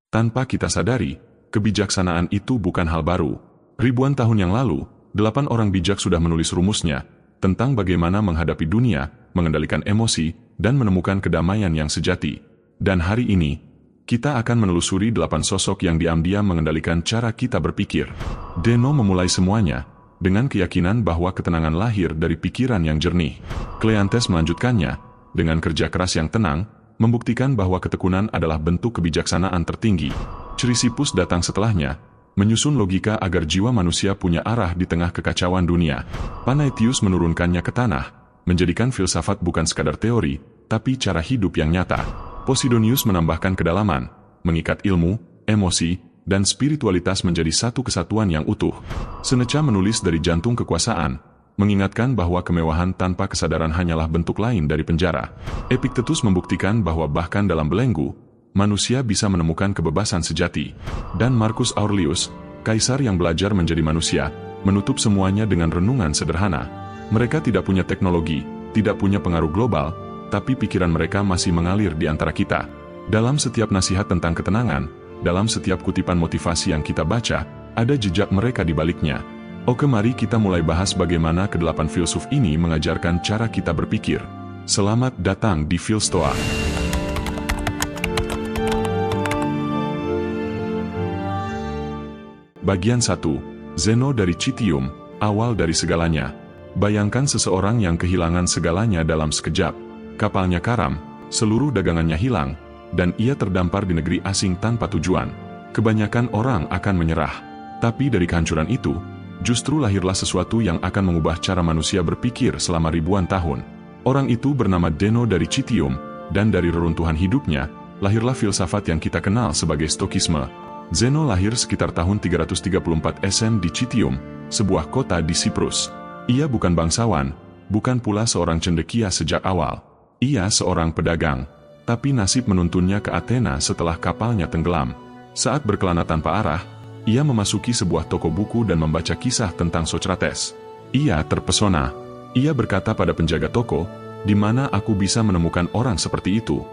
Tanpa kita sadari, kebijaksanaan itu bukan hal baru. Ribuan tahun yang lalu, 8 orang bijak sudah menulis rumusnya tentang bagaimana menghadapi dunia, mengendalikan emosi, dan menemukan kedamaian yang sejati. Dan hari ini, kita akan menelusuri 8 sosok yang diam-diam mengendalikan cara kita berpikir. Deno memulai semuanya dengan keyakinan bahwa ketenangan lahir dari pikiran yang jernih. Cleanthes melanjutkannya dengan kerja keras yang tenang, membuktikan bahwa ketekunan adalah bentuk kebijaksanaan tertinggi. Chrysippus datang setelahnya, menyusun logika agar jiwa manusia punya arah di tengah kekacauan dunia. Panaetius menurunkannya ke tanah, menjadikan filsafat bukan sekadar teori, tapi cara hidup yang nyata. Posidonius menambahkan kedalaman, mengikat ilmu, emosi, dan spiritualitas menjadi satu kesatuan yang utuh. Seneca menulis dari jantung kekuasaan, mengingatkan bahwa kemewahan tanpa kesadaran hanyalah bentuk lain dari penjara. Epictetus membuktikan bahwa bahkan dalam belenggu, manusia bisa menemukan kebebasan sejati. Dan Marcus Aurelius, kaisar yang belajar menjadi manusia, menutup semuanya dengan renungan sederhana. Mereka tidak punya teknologi, tidak punya pengaruh global, tapi pikiran mereka masih mengalir di antara kita. Dalam setiap nasihat tentang ketenangan, dalam setiap kutipan motivasi yang kita baca, ada jejak mereka di baliknya. Oke, mari kita mulai bahas bagaimana ke-8 filsuf ini mengajarkan cara kita berpikir. Selamat datang di Philstoa. Bagian 1. Zeno dari Citium, awal dari segalanya. Bayangkan seseorang yang kehilangan segalanya dalam sekejap. Kapalnya karam, seluruh dagangannya hilang, dan ia terdampar di negeri asing tanpa tujuan. Kebanyakan orang akan menyerah. Tapi dari kehancuran itu, justru lahirlah sesuatu yang akan mengubah cara manusia berpikir selama ribuan tahun. Orang itu bernama Zeno dari Citium, dan dari reruntuhan hidupnya, lahirlah filsafat yang kita kenal sebagai Stokisme. Zeno lahir sekitar tahun 334 SN di Citium, sebuah kota di Siprus. Ia bukan bangsawan, bukan pula seorang cendekia sejak awal. Ia seorang pedagang, tapi nasib menuntunnya ke Athena setelah kapalnya tenggelam. Saat berkelana tanpa arah, ia memasuki sebuah toko buku dan membaca kisah tentang Socrates. Ia terpesona. Ia berkata pada penjaga toko, "Di mana aku bisa menemukan orang seperti itu?"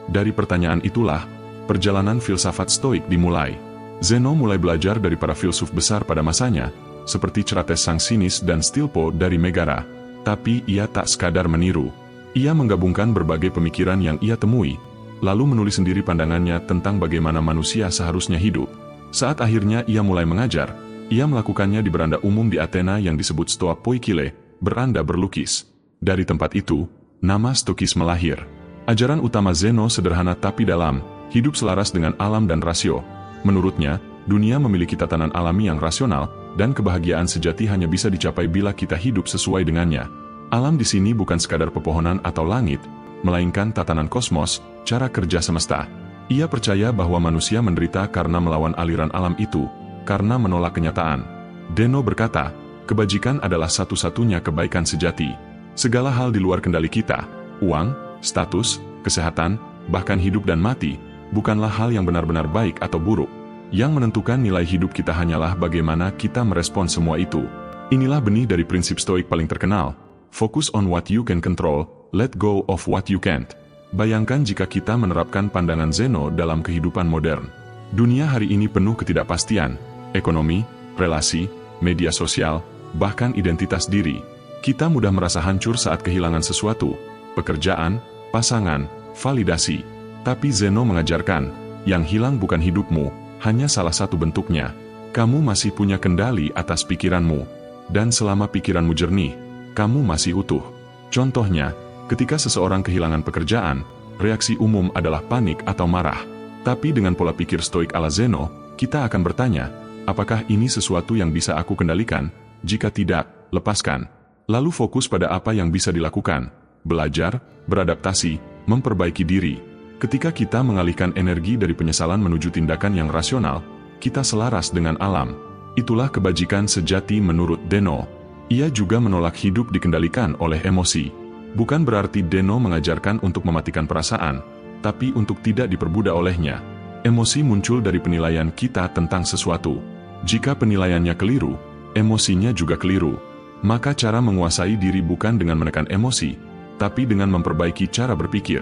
Dari pertanyaan itulah, perjalanan filsafat Stoik dimulai. Zeno mulai belajar dari para filsuf besar pada masanya, seperti Crates sang sinis dan Stilpo dari Megara. Tapi ia tak sekadar meniru. Ia menggabungkan berbagai pemikiran yang ia temui, lalu menulis sendiri pandangannya tentang bagaimana manusia seharusnya hidup. Saat akhirnya ia mulai mengajar, ia melakukannya di beranda umum di Athena yang disebut Stoa Poikile, beranda berlukis. Dari tempat itu, nama Stokisme lahir. Ajaran utama Zeno sederhana tapi dalam, hidup selaras dengan alam dan rasio. Menurutnya, dunia memiliki tatanan alami yang rasional, dan kebahagiaan sejati hanya bisa dicapai bila kita hidup sesuai dengannya. Alam di sini bukan sekadar pepohonan atau langit, melainkan tatanan kosmos, cara kerja semesta. Ia percaya bahwa manusia menderita karena melawan aliran alam itu, karena menolak kenyataan. Zeno berkata, kebajikan adalah satu-satunya kebaikan sejati. Segala hal di luar kendali kita, uang, status, kesehatan, bahkan hidup dan mati, bukanlah hal yang benar-benar baik atau buruk. Yang menentukan nilai hidup kita hanyalah bagaimana kita merespons semua itu. Inilah benih dari prinsip Stoik paling terkenal. Focus on what you can control, let go of what you can't. Bayangkan jika kita menerapkan pandangan Zeno dalam kehidupan modern. Dunia hari ini penuh ketidakpastian, ekonomi, relasi, media sosial, bahkan identitas diri. Kita mudah merasa hancur saat kehilangan sesuatu, pekerjaan, pasangan, validasi. Tapi Zeno mengajarkan, yang hilang bukan hidupmu, hanya salah satu bentuknya. Kamu masih punya kendali atas pikiranmu. Dan selama pikiranmu jernih, kamu masih utuh. Contohnya, ketika seseorang kehilangan pekerjaan, reaksi umum adalah panik atau marah. Tapi dengan pola pikir Stoik ala Zeno, kita akan bertanya, apakah ini sesuatu yang bisa aku kendalikan? Jika tidak, lepaskan. Lalu fokus pada apa yang bisa dilakukan. Belajar, beradaptasi, memperbaiki diri. Ketika kita mengalihkan energi dari penyesalan menuju tindakan yang rasional, kita selaras dengan alam. Itulah kebajikan sejati menurut Zeno. Ia juga menolak hidup dikendalikan oleh emosi. Bukan berarti Zeno mengajarkan untuk mematikan perasaan, tapi untuk tidak diperbudak olehnya. Emosi muncul dari penilaian kita tentang sesuatu. Jika penilaiannya keliru, emosinya juga keliru. Maka cara menguasai diri bukan dengan menekan emosi, tapi dengan memperbaiki cara berpikir.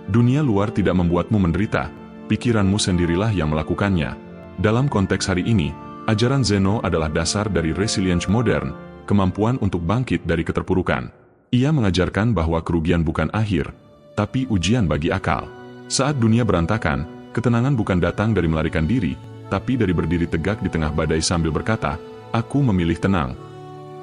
Dunia luar tidak membuatmu menderita, pikiranmu sendirilah yang melakukannya. Dalam konteks hari ini, ajaran Zeno adalah dasar dari resilience modern, kemampuan untuk bangkit dari keterpurukan. Ia mengajarkan bahwa kerugian bukan akhir, tapi ujian bagi akal. Saat dunia berantakan, ketenangan bukan datang dari melarikan diri, tapi dari berdiri tegak di tengah badai sambil berkata, "Aku memilih tenang."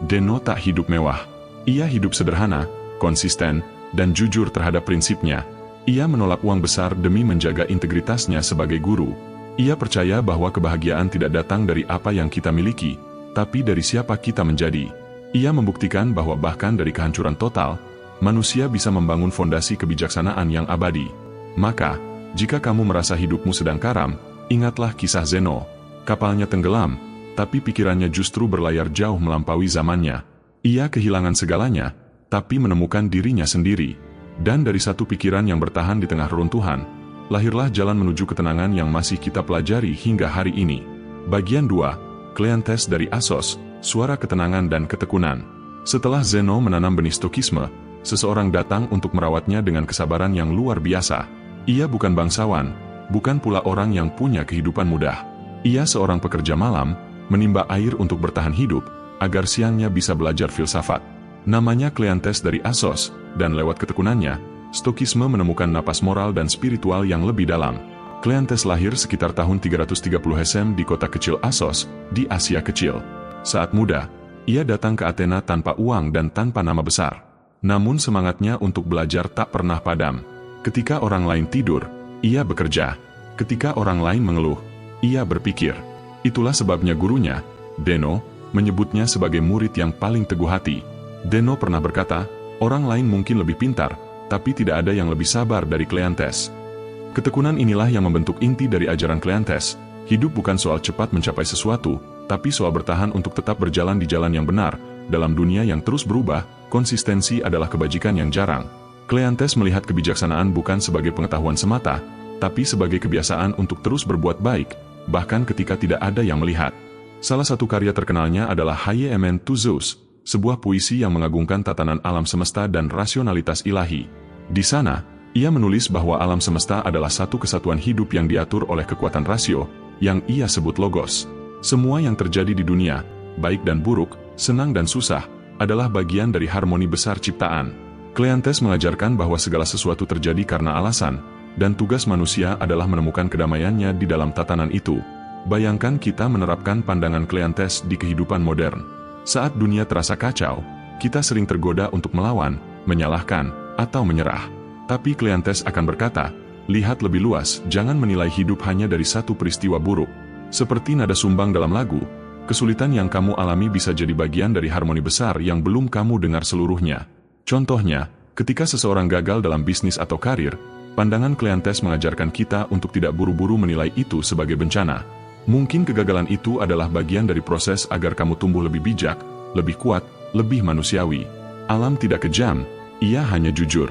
Zeno tak hidup mewah. Ia hidup sederhana, konsisten, dan jujur terhadap prinsipnya. Ia menolak uang besar demi menjaga integritasnya sebagai guru. Ia percaya bahwa kebahagiaan tidak datang dari apa yang kita miliki, tapi dari siapa kita menjadi. Ia membuktikan bahwa bahkan dari kehancuran total, manusia bisa membangun fondasi kebijaksanaan yang abadi. Maka, jika kamu merasa hidupmu sedang karam, ingatlah kisah Zeno. Kapalnya tenggelam, tapi pikirannya justru berlayar jauh melampaui zamannya. Ia kehilangan segalanya, tapi menemukan dirinya sendiri. Dan dari satu pikiran yang bertahan di tengah reruntuhan, lahirlah jalan menuju ketenangan yang masih kita pelajari hingga hari ini. Bagian 2, Kleantes dari Assos, suara ketenangan dan ketekunan. Setelah Zeno menanam benih stokisme, seseorang datang untuk merawatnya dengan kesabaran yang luar biasa. Ia bukan bangsawan, bukan pula orang yang punya kehidupan mudah. Ia seorang pekerja malam, menimba air untuk bertahan hidup, agar siangnya bisa belajar filsafat. Namanya Kleantes dari Assos, dan lewat ketekunannya, stokisme menemukan napas moral dan spiritual yang lebih dalam. Kleantes lahir sekitar tahun 330 SM di kota kecil Assos, di Asia Kecil. Saat muda, ia datang ke Athena tanpa uang dan tanpa nama besar. Namun semangatnya untuk belajar tak pernah padam. Ketika orang lain tidur, ia bekerja. Ketika orang lain mengeluh, ia berpikir. Itulah sebabnya gurunya, Zeno, menyebutnya sebagai murid yang paling teguh hati. Zeno pernah berkata, orang lain mungkin lebih pintar, tapi tidak ada yang lebih sabar dari Kleantes. Ketekunan inilah yang membentuk inti dari ajaran Kleantes. Hidup bukan soal cepat mencapai sesuatu, tapi soal bertahan untuk tetap berjalan di jalan yang benar. Dalam dunia yang terus berubah, konsistensi adalah kebajikan yang jarang. Kleantes melihat kebijaksanaan bukan sebagai pengetahuan semata, tapi sebagai kebiasaan untuk terus berbuat baik, bahkan ketika tidak ada yang melihat. Salah satu karya terkenalnya adalah Haye Emen to Zeus, sebuah puisi yang mengagungkan tatanan alam semesta dan rasionalitas ilahi. Di sana, ia menulis bahwa alam semesta adalah satu kesatuan hidup yang diatur oleh kekuatan rasio, yang ia sebut logos. Semua yang terjadi di dunia, baik dan buruk, senang dan susah, adalah bagian dari harmoni besar ciptaan. Kleantes mengajarkan bahwa segala sesuatu terjadi karena alasan, dan tugas manusia adalah menemukan kedamaiannya di dalam tatanan itu. Bayangkan kita menerapkan pandangan Kleantes di kehidupan modern. Saat dunia terasa kacau, kita sering tergoda untuk melawan, menyalahkan, atau menyerah. Tapi Kleantes akan berkata, lihat lebih luas, jangan menilai hidup hanya dari satu peristiwa buruk. Seperti nada sumbang dalam lagu, kesulitan yang kamu alami bisa jadi bagian dari harmoni besar yang belum kamu dengar seluruhnya. Contohnya, ketika seseorang gagal dalam bisnis atau karir, pandangan Kleantes mengajarkan kita untuk tidak buru-buru menilai itu sebagai bencana. Mungkin kegagalan itu adalah bagian dari proses agar kamu tumbuh lebih bijak, lebih kuat, lebih manusiawi. Alam tidak kejam, ia hanya jujur.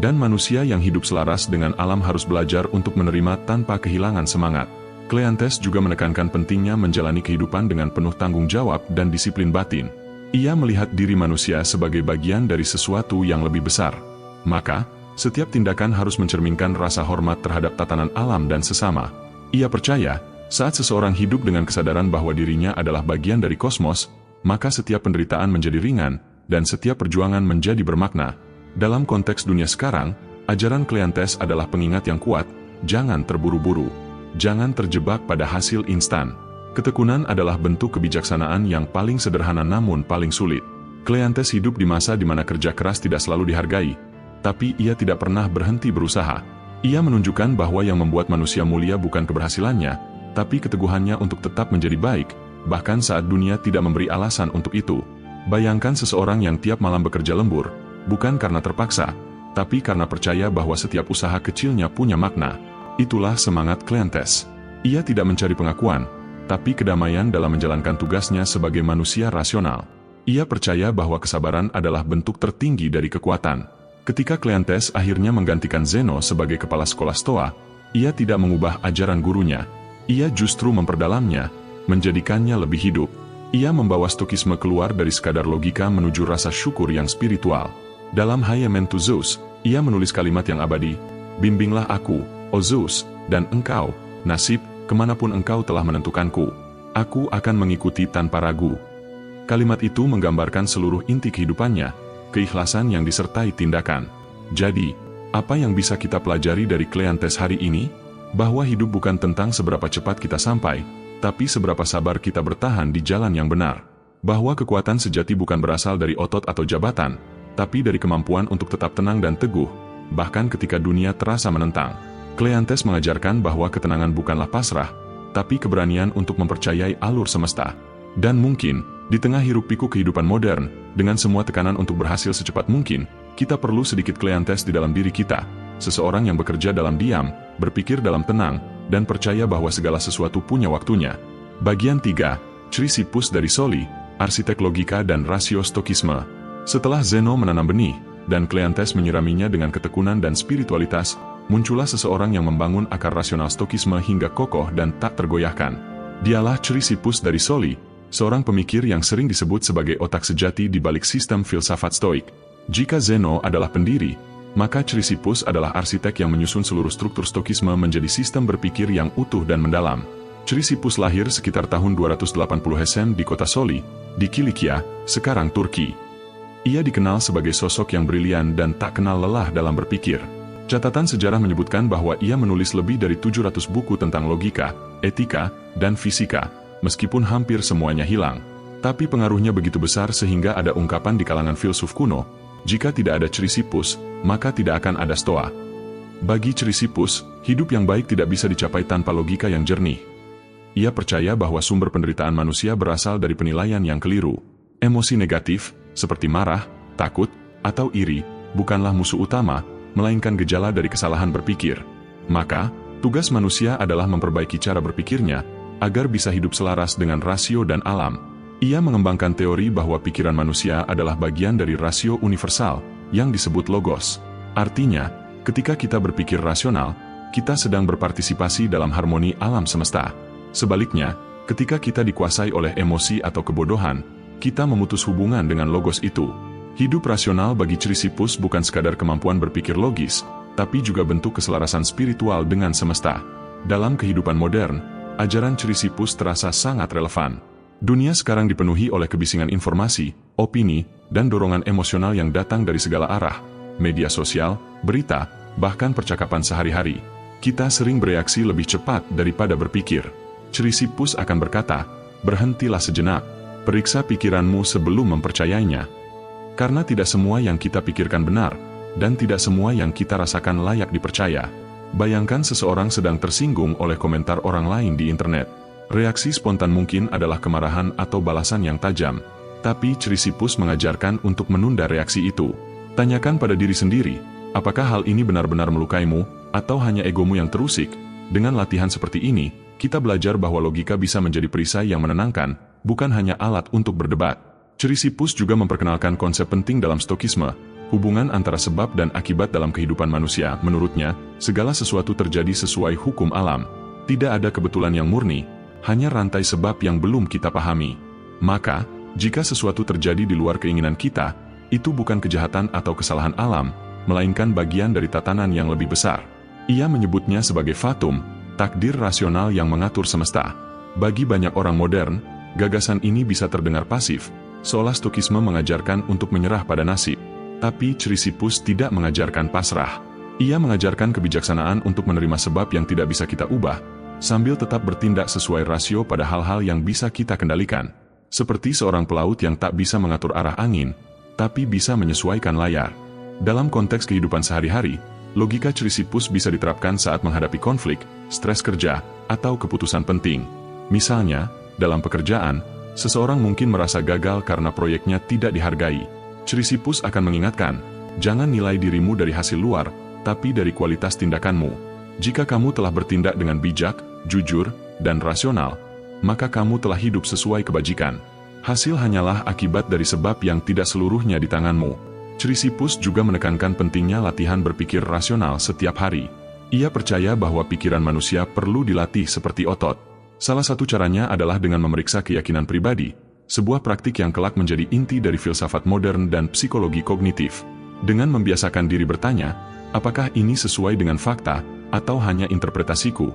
Dan manusia yang hidup selaras dengan alam harus belajar untuk menerima tanpa kehilangan semangat. Kleantes juga menekankan pentingnya menjalani kehidupan dengan penuh tanggung jawab dan disiplin batin. Ia melihat diri manusia sebagai bagian dari sesuatu yang lebih besar. Maka, setiap tindakan harus mencerminkan rasa hormat terhadap tatanan alam dan sesama. Ia percaya, saat seseorang hidup dengan kesadaran bahwa dirinya adalah bagian dari kosmos, maka setiap penderitaan menjadi ringan, dan setiap perjuangan menjadi bermakna. Dalam konteks dunia sekarang, ajaran Kleantes adalah pengingat yang kuat, jangan terburu-buru. Jangan terjebak pada hasil instan. Ketekunan adalah bentuk kebijaksanaan yang paling sederhana namun paling sulit. Kleantes hidup di masa di mana kerja keras tidak selalu dihargai, tapi ia tidak pernah berhenti berusaha. Ia menunjukkan bahwa yang membuat manusia mulia bukan keberhasilannya, tapi keteguhannya untuk tetap menjadi baik, bahkan saat dunia tidak memberi alasan untuk itu. Bayangkan seseorang yang tiap malam bekerja lembur, bukan karena terpaksa, tapi karena percaya bahwa setiap usaha kecilnya punya makna. Itulah semangat Kleantes. Ia tidak mencari pengakuan, tapi kedamaian dalam menjalankan tugasnya sebagai manusia rasional. Ia percaya bahwa kesabaran adalah bentuk tertinggi dari kekuatan. Ketika Kleantes akhirnya menggantikan Zeno sebagai kepala sekolah Stoa, ia tidak mengubah ajaran gurunya. Ia justru memperdalamnya, menjadikannya lebih hidup. Ia membawa stokisme keluar dari sekadar logika menuju rasa syukur yang spiritual. Dalam Haye Emen to Zeus, ia menulis kalimat yang abadi, "Bimbinglah aku, O Zeus, Dan engkau, nasib, kemanapun engkau telah menentukanku, aku akan mengikuti tanpa ragu. Kalimat itu menggambarkan seluruh inti kehidupannya, keikhlasan yang disertai tindakan. Jadi, apa yang bisa kita pelajari dari Kleantes hari ini? Bahwa hidup bukan tentang seberapa cepat kita sampai, tapi seberapa sabar kita bertahan di jalan yang benar. Bahwa kekuatan sejati bukan berasal dari otot atau jabatan, tapi dari kemampuan untuk tetap tenang dan teguh, bahkan ketika dunia terasa menentang. Kleantes mengajarkan bahwa ketenangan bukanlah pasrah, tapi keberanian untuk mempercayai alur semesta. Dan mungkin, di tengah hiruk-pikuk kehidupan modern, dengan semua tekanan untuk berhasil secepat mungkin, kita perlu sedikit Kleantes di dalam diri kita. Seseorang yang bekerja dalam diam, berpikir dalam tenang, dan percaya bahwa segala sesuatu punya waktunya. Bagian 3, Chrysippus dari Soli, arsitek logika dan rasio stokisme. Setelah Zeno menanam benih, dan Kleantes menyiraminya dengan ketekunan dan spiritualitas, muncullah seseorang yang membangun akar rasional stokisme hingga kokoh dan tak tergoyahkan. Dialah Chrysippus dari Soli, seorang pemikir yang sering disebut sebagai otak sejati di balik sistem filsafat stoik. Jika Zeno adalah pendiri, maka Chrysippus adalah arsitek yang menyusun seluruh struktur stokisme menjadi sistem berpikir yang utuh dan mendalam. Chrysippus lahir sekitar tahun 280 Hesem di kota Soli, di Kilikia, sekarang Turki. Ia dikenal sebagai sosok yang brilian dan tak kenal lelah dalam berpikir. Catatan sejarah menyebutkan bahwa ia menulis lebih dari 700 buku tentang logika, etika, dan fisika, meskipun hampir semuanya hilang. Tapi pengaruhnya begitu besar sehingga ada ungkapan di kalangan filsuf kuno, jika tidak ada Chrysippus, maka tidak akan ada Stoa. Bagi Chrysippus, hidup yang baik tidak bisa dicapai tanpa logika yang jernih. Ia percaya bahwa sumber penderitaan manusia berasal dari penilaian yang keliru. Emosi negatif, seperti marah, takut, atau iri, bukanlah musuh utama, melainkan gejala dari kesalahan berpikir. Maka, tugas manusia adalah memperbaiki cara berpikirnya, agar bisa hidup selaras dengan rasio dan alam. Ia mengembangkan teori bahwa pikiran manusia adalah bagian dari rasio universal, yang disebut logos. Artinya, ketika kita berpikir rasional, kita sedang berpartisipasi dalam harmoni alam semesta. Sebaliknya, ketika kita dikuasai oleh emosi atau kebodohan, kita memutus hubungan dengan logos itu. Hidup rasional bagi Chrysippus bukan sekadar kemampuan berpikir logis, tapi juga bentuk keselarasan spiritual dengan semesta. Dalam kehidupan modern, ajaran Chrysippus terasa sangat relevan. Dunia sekarang dipenuhi oleh kebisingan informasi, opini, dan dorongan emosional yang datang dari segala arah. Media sosial, berita, bahkan percakapan sehari-hari. Kita sering bereaksi lebih cepat daripada berpikir. Chrysippus akan berkata, berhentilah sejenak, periksa pikiranmu sebelum mempercayainya. Karena tidak semua yang kita pikirkan benar, dan tidak semua yang kita rasakan layak dipercaya. Bayangkan seseorang sedang tersinggung oleh komentar orang lain di internet. Reaksi spontan mungkin adalah kemarahan atau balasan yang tajam, tapi Chrysippus mengajarkan untuk menunda reaksi itu. Tanyakan pada diri sendiri, apakah hal ini benar-benar melukaimu, atau hanya egomu yang terusik? Dengan latihan seperti ini, kita belajar bahwa logika bisa menjadi perisai yang menenangkan, bukan hanya alat untuk berdebat. Chrysippus juga memperkenalkan konsep penting dalam stokisme, hubungan antara sebab dan akibat dalam kehidupan manusia. Menurutnya, segala sesuatu terjadi sesuai hukum alam. Tidak ada kebetulan yang murni, hanya rantai sebab yang belum kita pahami. Maka, jika sesuatu terjadi di luar keinginan kita, itu bukan kejahatan atau kesalahan alam, melainkan bagian dari tatanan yang lebih besar. Ia menyebutnya sebagai fatum, takdir rasional yang mengatur semesta. Bagi banyak orang modern, gagasan ini bisa terdengar pasif, seolah stokisme mengajarkan untuk menyerah pada nasib. Tapi Chrysippus tidak mengajarkan pasrah. Ia mengajarkan kebijaksanaan untuk menerima sebab yang tidak bisa kita ubah, sambil tetap bertindak sesuai rasio pada hal-hal yang bisa kita kendalikan. Seperti seorang pelaut yang tak bisa mengatur arah angin, tapi bisa menyesuaikan layar. Dalam konteks kehidupan sehari-hari, logika Chrysippus bisa diterapkan saat menghadapi konflik, stres kerja, atau keputusan penting. Misalnya, dalam pekerjaan, seseorang mungkin merasa gagal karena proyeknya tidak dihargai. Chrysippus akan mengingatkan, jangan nilai dirimu dari hasil luar, tapi dari kualitas tindakanmu. Jika kamu telah bertindak dengan bijak, jujur, dan rasional, maka kamu telah hidup sesuai kebajikan. Hasil hanyalah akibat dari sebab yang tidak seluruhnya di tanganmu. Chrysippus juga menekankan pentingnya latihan berpikir rasional setiap hari. Ia percaya bahwa pikiran manusia perlu dilatih seperti otot. Salah satu caranya adalah dengan memeriksa keyakinan pribadi, sebuah praktik yang kelak menjadi inti dari filsafat modern dan psikologi kognitif. Dengan membiasakan diri bertanya, apakah ini sesuai dengan fakta, atau hanya interpretasiku?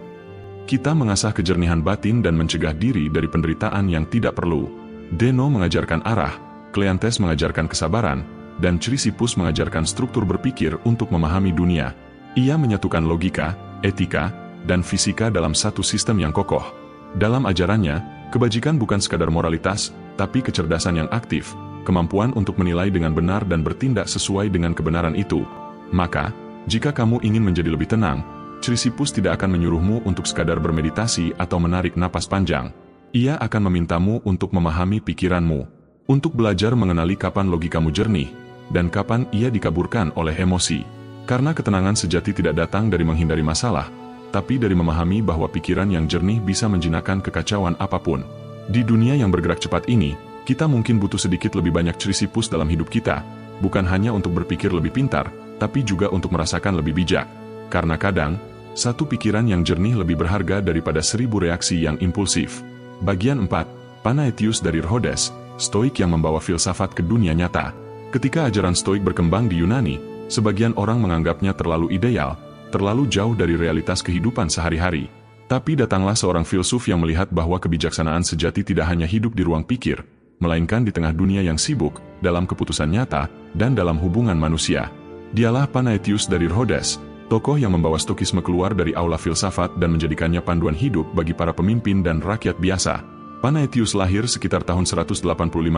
Kita mengasah kejernihan batin dan mencegah diri dari penderitaan yang tidak perlu. Deno mengajarkan arah, Kleantes mengajarkan kesabaran, dan Chrysippus mengajarkan struktur berpikir untuk memahami dunia. Ia menyatukan logika, etika, dan fisika dalam satu sistem yang kokoh. Dalam ajarannya, kebajikan bukan sekadar moralitas, tapi kecerdasan yang aktif, kemampuan untuk menilai dengan benar dan bertindak sesuai dengan kebenaran itu. Maka, jika kamu ingin menjadi lebih tenang, Chrysippus tidak akan menyuruhmu untuk sekadar bermeditasi atau menarik napas panjang. Ia akan memintamu untuk memahami pikiranmu, untuk belajar mengenali kapan logikamu jernih, dan kapan ia dikaburkan oleh emosi. Karena ketenangan sejati tidak datang dari menghindari masalah, tapi dari memahami bahwa pikiran yang jernih bisa menjinakkan kekacauan apapun. Di dunia yang bergerak cepat ini, kita mungkin butuh sedikit lebih banyak Chrysippus dalam hidup kita, bukan hanya untuk berpikir lebih pintar, tapi juga untuk merasakan lebih bijak. Karena kadang, satu pikiran yang jernih lebih berharga daripada 1000 reaksi yang impulsif. Bagian 4. Panaetius dari Rhodes, Stoik yang membawa filsafat ke dunia nyata. Ketika ajaran Stoik berkembang di Yunani, sebagian orang menganggapnya terlalu ideal, terlalu jauh dari realitas kehidupan sehari-hari. Tapi datanglah seorang filsuf yang melihat bahwa kebijaksanaan sejati tidak hanya hidup di ruang pikir, melainkan di tengah dunia yang sibuk, dalam keputusan nyata, dan dalam hubungan manusia. Dialah Panaetius dari Rhodes, tokoh yang membawa Stokisme keluar dari aula filsafat dan menjadikannya panduan hidup bagi para pemimpin dan rakyat biasa. Panaetius lahir sekitar tahun 185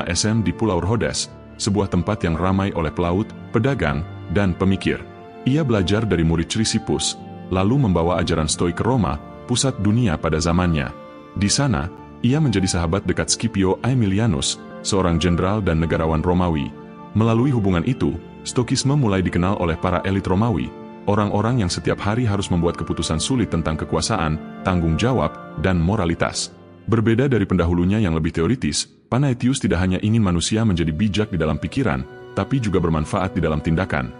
SM di Pulau Rhodes, sebuah tempat yang ramai oleh pelaut, pedagang, dan pemikir. Ia belajar dari murid Chrysippus, lalu membawa ajaran Stoik ke Roma, pusat dunia pada zamannya. Di sana, ia menjadi sahabat dekat Scipio Aemilianus, seorang jenderal dan negarawan Romawi. Melalui hubungan itu, Stokisme mulai dikenal oleh para elit Romawi, orang-orang yang setiap hari harus membuat keputusan sulit tentang kekuasaan, tanggung jawab, dan moralitas. Berbeda dari pendahulunya yang lebih teoritis, Panaetius tidak hanya ingin manusia menjadi bijak di dalam pikiran, tapi juga bermanfaat di dalam tindakan.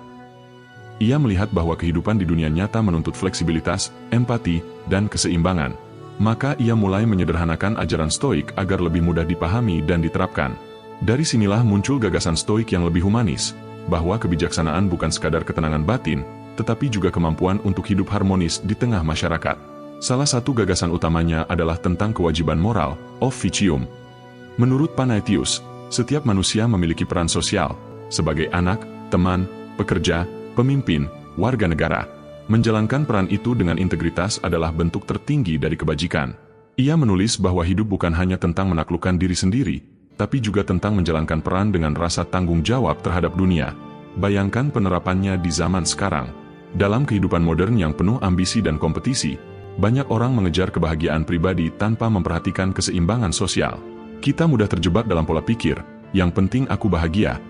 Ia melihat bahwa kehidupan di dunia nyata menuntut fleksibilitas, empati, dan keseimbangan. Maka ia mulai menyederhanakan ajaran Stoik agar lebih mudah dipahami dan diterapkan. Dari sinilah muncul gagasan Stoik yang lebih humanis, bahwa kebijaksanaan bukan sekadar ketenangan batin, tetapi juga kemampuan untuk hidup harmonis di tengah masyarakat. Salah satu gagasan utamanya adalah tentang kewajiban moral, officium. Menurut Panaetius, setiap manusia memiliki peran sosial, sebagai anak, teman, pekerja, pemimpin, warga negara. Menjalankan peran itu dengan integritas adalah bentuk tertinggi dari kebajikan. Ia menulis bahwa hidup bukan hanya tentang menaklukkan diri sendiri, tapi juga tentang menjalankan peran dengan rasa tanggung jawab terhadap dunia. Bayangkan penerapannya di zaman sekarang. Dalam kehidupan modern yang penuh ambisi dan kompetisi, banyak orang mengejar kebahagiaan pribadi tanpa memperhatikan keseimbangan sosial. Kita mudah terjebak dalam pola pikir, yang penting aku bahagia.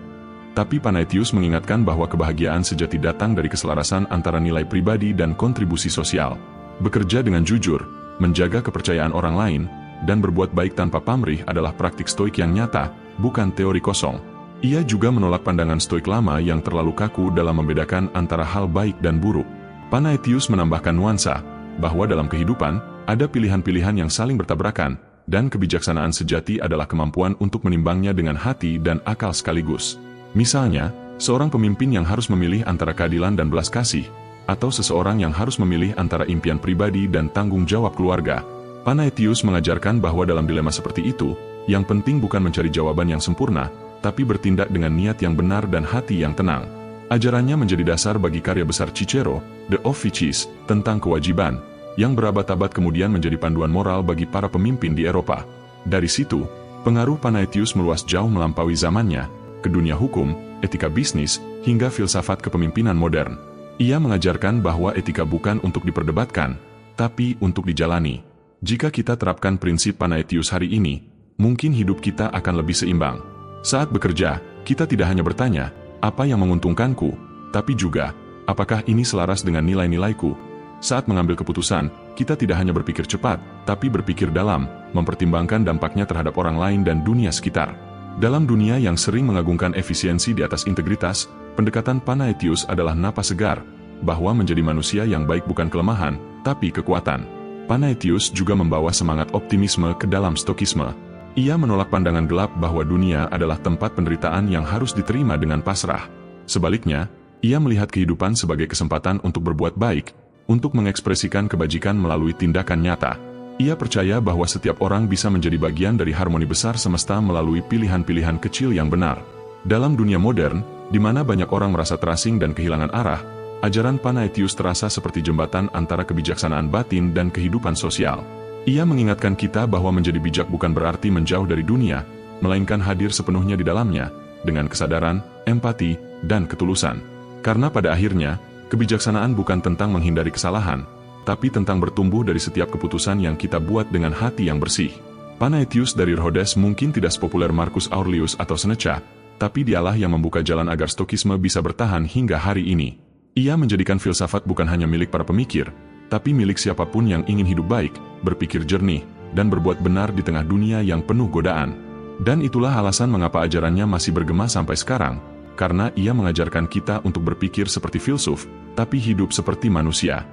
Tapi Panaetius mengingatkan bahwa kebahagiaan sejati datang dari keselarasan antara nilai pribadi dan kontribusi sosial. Bekerja dengan jujur, menjaga kepercayaan orang lain, dan berbuat baik tanpa pamrih adalah praktik Stoik yang nyata, bukan teori kosong. Ia juga menolak pandangan Stoik lama yang terlalu kaku dalam membedakan antara hal baik dan buruk. Panaetius menambahkan nuansa, bahwa dalam kehidupan, ada pilihan-pilihan yang saling bertabrakan, dan kebijaksanaan sejati adalah kemampuan untuk menimbangnya dengan hati dan akal sekaligus. Misalnya, seorang pemimpin yang harus memilih antara keadilan dan belas kasih, atau seseorang yang harus memilih antara impian pribadi dan tanggung jawab keluarga. Panaetius mengajarkan bahwa dalam dilema seperti itu, yang penting bukan mencari jawaban yang sempurna, tapi bertindak dengan niat yang benar dan hati yang tenang. Ajarannya menjadi dasar bagi karya besar Cicero, The Offices, tentang kewajiban, yang berabad-abad kemudian menjadi panduan moral bagi para pemimpin di Eropa. Dari situ, pengaruh Panaetius meluas jauh melampaui zamannya, ke dunia hukum, etika bisnis, hingga filsafat kepemimpinan modern. Ia mengajarkan bahwa etika bukan untuk diperdebatkan, tapi untuk dijalani. Jika kita terapkan prinsip Panaetius hari ini, mungkin hidup kita akan lebih seimbang. Saat bekerja, kita tidak hanya bertanya, apa yang menguntungkanku, tapi juga, apakah ini selaras dengan nilai-nilaiku? Saat mengambil keputusan, kita tidak hanya berpikir cepat, tapi berpikir dalam, mempertimbangkan dampaknya terhadap orang lain dan dunia sekitar. Dalam dunia yang sering mengagungkan efisiensi di atas integritas, pendekatan Panaetius adalah napas segar, bahwa menjadi manusia yang baik bukan kelemahan, tapi kekuatan. Panaetius juga membawa semangat optimisme ke dalam Stokisme. Ia menolak pandangan gelap bahwa dunia adalah tempat penderitaan yang harus diterima dengan pasrah. Sebaliknya, ia melihat kehidupan sebagai kesempatan untuk berbuat baik, untuk mengekspresikan kebajikan melalui tindakan nyata. Ia percaya bahwa setiap orang bisa menjadi bagian dari harmoni besar semesta melalui pilihan-pilihan kecil yang benar. Dalam dunia modern, di mana banyak orang merasa terasing dan kehilangan arah, ajaran Panaetius terasa seperti jembatan antara kebijaksanaan batin dan kehidupan sosial. Ia mengingatkan kita bahwa menjadi bijak bukan berarti menjauh dari dunia, melainkan hadir sepenuhnya di dalamnya, dengan kesadaran, empati, dan ketulusan. Karena pada akhirnya, kebijaksanaan bukan tentang menghindari kesalahan, tapi tentang bertumbuh dari setiap keputusan yang kita buat dengan hati yang bersih. Panaetius dari Rhodes mungkin tidak sepopuler Marcus Aurelius atau Seneca, tapi dialah yang membuka jalan agar Stokisme bisa bertahan hingga hari ini. Ia menjadikan filsafat bukan hanya milik para pemikir, tapi milik siapapun yang ingin hidup baik, berpikir jernih, dan berbuat benar di tengah dunia yang penuh godaan. Dan itulah alasan mengapa ajarannya masih bergema sampai sekarang, karena ia mengajarkan kita untuk berpikir seperti filsuf, tapi hidup seperti manusia.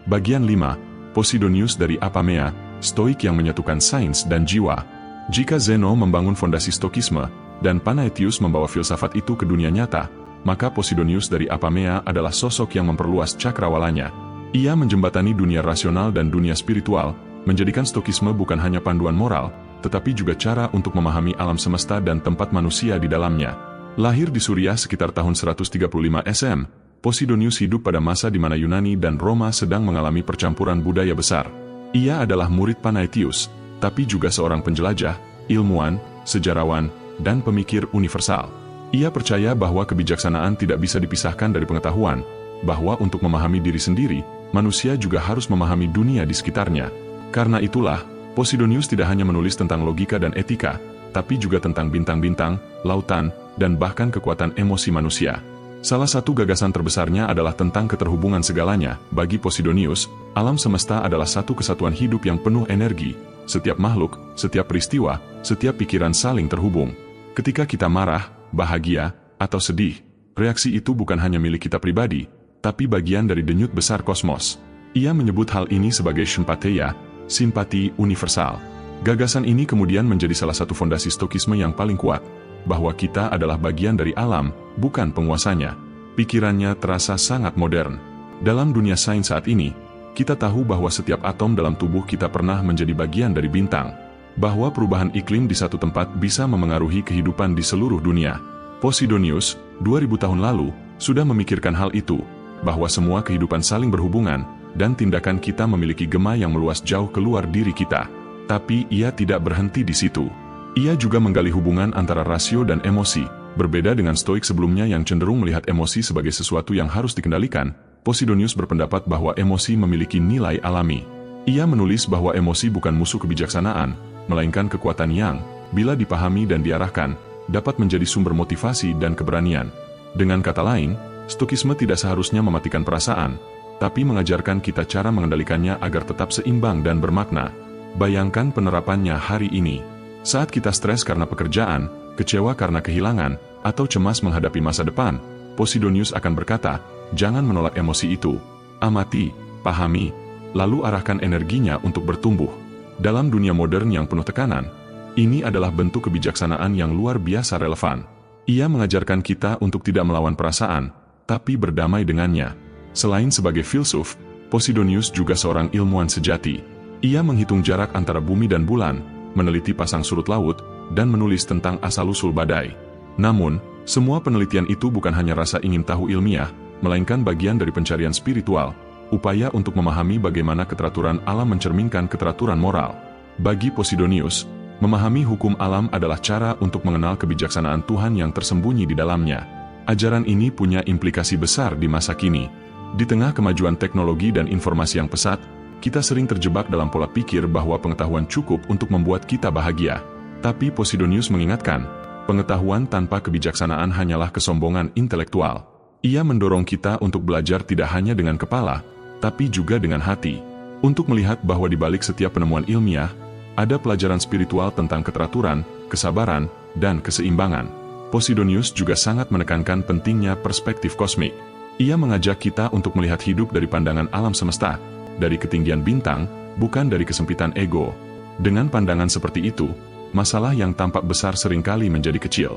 Bagian 5. Posidonius dari Apamea, Stoik yang menyatukan sains dan jiwa. Jika Zeno membangun fondasi Stokisme, dan Panaetius membawa filsafat itu ke dunia nyata, maka Posidonius dari Apamea adalah sosok yang memperluas cakrawalanya. Ia menjembatani dunia rasional dan dunia spiritual, menjadikan Stokisme bukan hanya panduan moral, tetapi juga cara untuk memahami alam semesta dan tempat manusia di dalamnya. Lahir di Suriah sekitar tahun 135 SM, Posidonius hidup pada masa di mana Yunani dan Roma sedang mengalami percampuran budaya besar. Ia adalah murid Panaetius, tapi juga seorang penjelajah, ilmuwan, sejarawan, dan pemikir universal. Ia percaya bahwa kebijaksanaan tidak bisa dipisahkan dari pengetahuan, bahwa untuk memahami diri sendiri, manusia juga harus memahami dunia di sekitarnya. Karena itulah, Posidonius tidak hanya menulis tentang logika dan etika, tapi juga tentang bintang-bintang, lautan, dan bahkan kekuatan emosi manusia. Salah satu gagasan terbesarnya adalah tentang keterhubungan segalanya. Bagi Posidonius, alam semesta adalah satu kesatuan hidup yang penuh energi. Setiap makhluk, setiap peristiwa, setiap pikiran saling terhubung. Ketika kita marah, bahagia, atau sedih, reaksi itu bukan hanya milik kita pribadi, tapi bagian dari denyut besar kosmos. Ia menyebut hal ini sebagai sympatheia, simpati universal. Gagasan ini kemudian menjadi salah satu fondasi Stokisme yang paling kuat, bahwa kita adalah bagian dari alam, bukan penguasanya. Pikirannya terasa sangat modern. Dalam dunia sains saat ini, kita tahu bahwa setiap atom dalam tubuh kita pernah menjadi bagian dari bintang, bahwa perubahan iklim di satu tempat bisa memengaruhi kehidupan di seluruh dunia. Posidonius, 2000 tahun lalu, sudah memikirkan hal itu, bahwa semua kehidupan saling berhubungan, dan tindakan kita memiliki gema yang meluas jauh keluar diri kita. Tapi ia tidak berhenti di situ. Ia juga menggali hubungan antara rasio dan emosi. Berbeda dengan Stoik sebelumnya yang cenderung melihat emosi sebagai sesuatu yang harus dikendalikan, Posidonius berpendapat bahwa emosi memiliki nilai alami. Ia menulis bahwa emosi bukan musuh kebijaksanaan, melainkan kekuatan yang, bila dipahami dan diarahkan, dapat menjadi sumber motivasi dan keberanian. Dengan kata lain, Stokisme tidak seharusnya mematikan perasaan, tapi mengajarkan kita cara mengendalikannya agar tetap seimbang dan bermakna. Bayangkan penerapannya hari ini. Saat kita stres karena pekerjaan, kecewa karena kehilangan, atau cemas menghadapi masa depan, Posidonius akan berkata, jangan menolak emosi itu. Amati, pahami, lalu arahkan energinya untuk bertumbuh. Dalam dunia modern yang penuh tekanan, ini adalah bentuk kebijaksanaan yang luar biasa relevan. Ia mengajarkan kita untuk tidak melawan perasaan, tapi berdamai dengannya. Selain sebagai filsuf, Posidonius juga seorang ilmuwan sejati. Ia menghitung jarak antara bumi dan bulan, meneliti pasang surut laut, dan menulis tentang asal-usul badai. Namun, semua penelitian itu bukan hanya rasa ingin tahu ilmiah, melainkan bagian dari pencarian spiritual, upaya untuk memahami bagaimana keteraturan alam mencerminkan keteraturan moral. Bagi Posidonius, memahami hukum alam adalah cara untuk mengenal kebijaksanaan Tuhan yang tersembunyi di dalamnya. Ajaran ini punya implikasi besar di masa kini. Di tengah kemajuan teknologi dan informasi yang pesat, kita sering terjebak dalam pola pikir bahwa pengetahuan cukup untuk membuat kita bahagia. Tapi Posidonius mengingatkan, pengetahuan tanpa kebijaksanaan hanyalah kesombongan intelektual. Ia mendorong kita untuk belajar tidak hanya dengan kepala, tapi juga dengan hati. Untuk melihat bahwa di balik setiap penemuan ilmiah, ada pelajaran spiritual tentang keteraturan, kesabaran, dan keseimbangan. Posidonius juga sangat menekankan pentingnya perspektif kosmik. Ia mengajak kita untuk melihat hidup dari pandangan alam semesta, dari ketinggian bintang, bukan dari kesempitan ego. Dengan pandangan seperti itu, masalah yang tampak besar seringkali menjadi kecil.